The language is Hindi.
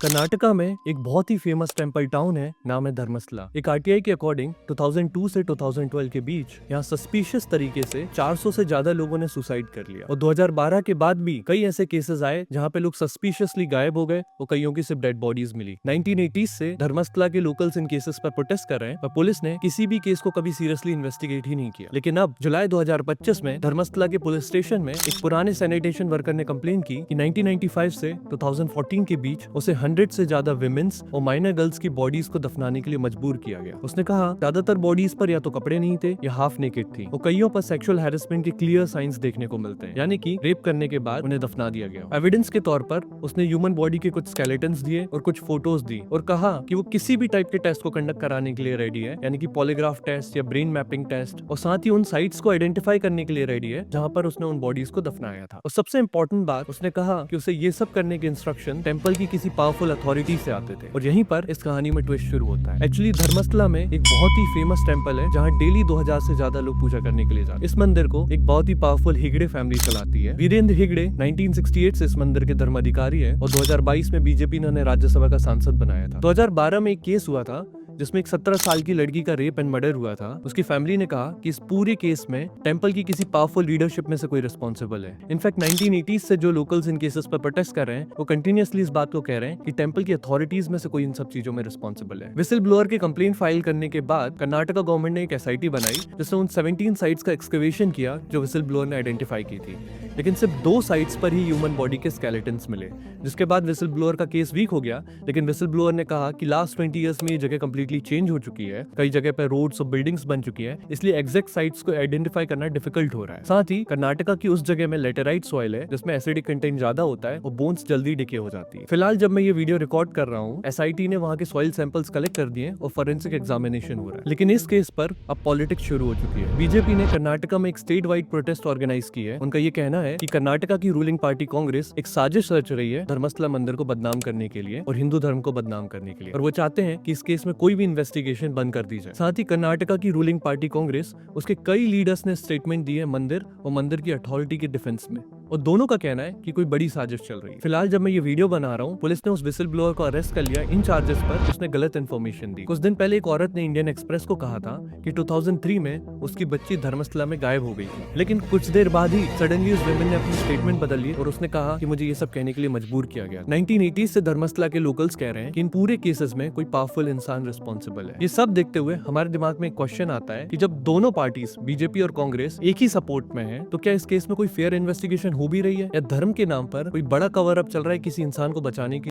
कर्नाटका में एक बहुत ही फेमस टेम्पल टाउन है, नाम है धर्मस्थला। एक आरटीआई के अकॉर्डिंग 2002 से 2012 के बीच यहाँ सस्पिशियस तरीके से 400 से ज्यादा लोगों ने सुसाइड कर लिया और 2012 के बाद भी कई ऐसे केसेस आए जहाँ पे लोग सस्पिशियसली गायब हो गए और कईयों की सिर्फ डेड बॉडीज मिली। 1980s से धर्मस्थला के लोकल्स इन केसेस पर प्रोटेस्ट कर रहे हैं, पर पुलिस ने किसी भी केस को कभी सीरियसली इन्वेस्टिगेट ही नहीं किया। लेकिन अब जुलाई 2025 में धर्मस्थला के पुलिस स्टेशन में एक पुराने सैनिटेशन वर्कर ने कंप्लेन की कि 1995 से 2014 के बीच उसे 100 से ज्यादा विमेन्स और माइनर गर्ल्स की बॉडीज को दफनाने के लिए मजबूर किया गया। उसने कहा ज्यादातर बॉडीज पर या तो कपड़े नहीं थे या हाफ नेकेड थी और कईयों पर सेक्सुअल हैरेसमेंट के क्लियर साइंस देखने को मिलते हैं, यानी कि रेप करने के बाद उन्हें दफना दिया गया। एविडेंस के तौर पर उसने ह्यूमन बॉडी के कुछ स्केलेटन्स दिए और कुछ फोटोज दी और कहा कि वो किसी भी टाइप के टेस्ट को कंडक्ट कराने के लिए रेडी है, यानी कि पॉलीग्राफ टेस्ट या ब्रेन मैपिंग टेस्ट, और साथ ही उन साइट्स को आइडेंटिफाई करने के लिए रेडी है जहां पर उसने उन बॉडीज को दफनाया था। और सबसे इंपॉर्टेंट बात, उसने कहा कि उसे ये सब करने के इंस्ट्रक्शन टेंपल की किसी पावरफुल अथॉरिटी से आते थे। और यहीं पर इस कहानी में ट्विस्ट शुरू होता है। एक्चुअली धर्मस्थला में एक बहुत ही फेमस टेंपल है जहाँ डेली 2000 से ज्यादा लोग पूजा करने के लिए जाते हैं। इस मंदिर को एक बहुत ही पावरफुल हेगड़े फैमिली चलाती है। वीरेंद्र हेगड़े 1968 से इस मंदिर के धर्माधिकारी है और 2022 में बीजेपी ने उन्हें राज्यसभा का सांसद बनाया था। 2012 में एक केस हुआ था जिसमें एक 17 साल की लड़की का रेप एंड मर्डर हुआ था। उसकी फैमिली ने कहा कि इस पूरे केस में टेंपल की किसी पावरफुल लीडरशिप में से कोई रिस्पॉन्सिबल है। इनफैक्ट 1980s से जो लोकल्स इन केसेस पर प्रोटेस्ट कर रहे हैं वो कंटिन्यूअसली इस बात को कह रहे हैं कि टेंपल की अथॉरिटीज में से कोई इन सब चीजों में रिस्पॉन्सिबल है। विसिल ब्लोअर के कंप्लेंट फाइल करने के बाद कर्नाटका गवर्नमेंट ने एक एसआईटी बनाई जिसने उन 17 साइट्स का एक्सकवेशन किया जो विसिल ब्लोअर ने आइडेंटिफाई की थी। लेकिन सिर्फ 2 साइट्स पर ही ह्यूमन बॉडी के स्केलेटन्स मिले, जिसके बाद विसिल ब्लोअर का केस वीक हो गया। लेकिन विसिल ब्लोअर ने कहा कि लास्ट 20 ईयर्स में ये जगह कंप्लीटली चेंज हो चुकी है, कई जगह पर रोड्स और बिल्डिंग्स बन चुकी है, इसलिए एग्जैक्ट साइट्स को आइडेंटिफाई करना डिफिकल्ट हो रहा है। साथ ही कर्नाटका की उस जगह में लेटेराइट सॉइल है जिसमें एसिडिक कंटेंट ज्यादा होता है और बोन्स जल्दी डिके हो जाती है। फिलहाल जब मैं ये वीडियो रिकॉर्ड कर रहा हूँ, एसआईटी ने वहाँ के सॉइल सैंपल्स कलेक्ट कर दिए और फोरेंसिक एग्जामिनेशन हो रहा है। लेकिन इस केस पर अब पॉलिटिक्स शुरू हो चुकी है। बीजेपी ने कर्नाटका में एक स्टेट वाइड प्रोटेस्ट ऑर्गेनाइज की है। उनका ये कहना है कि कर्नाटका की रूलिंग पार्टी कांग्रेस एक साजिश रच रही है धर्मस्थला मंदिर को बदनाम करने के लिए और हिंदू धर्म को बदनाम करने के लिए, और वो चाहते हैं कि इस केस में कोई भी इन्वेस्टिगेशन बंद कर दी जाए। साथ ही कर्नाटका की रूलिंग पार्टी कांग्रेस, उसके कई लीडर्स ने स्टेटमेंट दिए मंदिर और मंदिर की अथॉरिटी के डिफेंस में, और दोनों का कहना है कि कोई बड़ी साजिश चल रही है। फिलहाल जब मैं ये वीडियो बना रहा हूँ, पुलिस ने उस विसिल ब्लोअर को अरेस्ट कर लिया इन चार्जेस पर उसने गलत इन्फॉर्मेशन दी। कुछ दिन पहले एक औरत ने इंडियन एक्सप्रेस को कहा था कि 2003 में उसकी बच्ची धर्मस्थला में गायब हो गई थी, लेकिन कुछ देर बाद ही सडनली उस वुमन ने अपनी स्टेटमेंट बदल ली और उसने कहा कि मुझे ये सब कहने के लिए मजबूर किया गया। 1980s से धर्मस्थला के लोकल्स कह रहे हैं कि इन पूरे केसेस में कोई पावरफुल इंसान रिस्पॉन्सिबल है। ये सब देखते हुए हमारे दिमाग में एक क्वेश्चन आता है कि जब दोनों पार्टीज बीजेपी और कांग्रेस एक ही सपोर्ट में है, तो क्या इस केस में कोई फेयर इन्वेस्टिगेशन हो भी रही है या धर्म के नाम पर कोई बड़ा कवर अप चल रहा है किसी इंसान को बचाने की?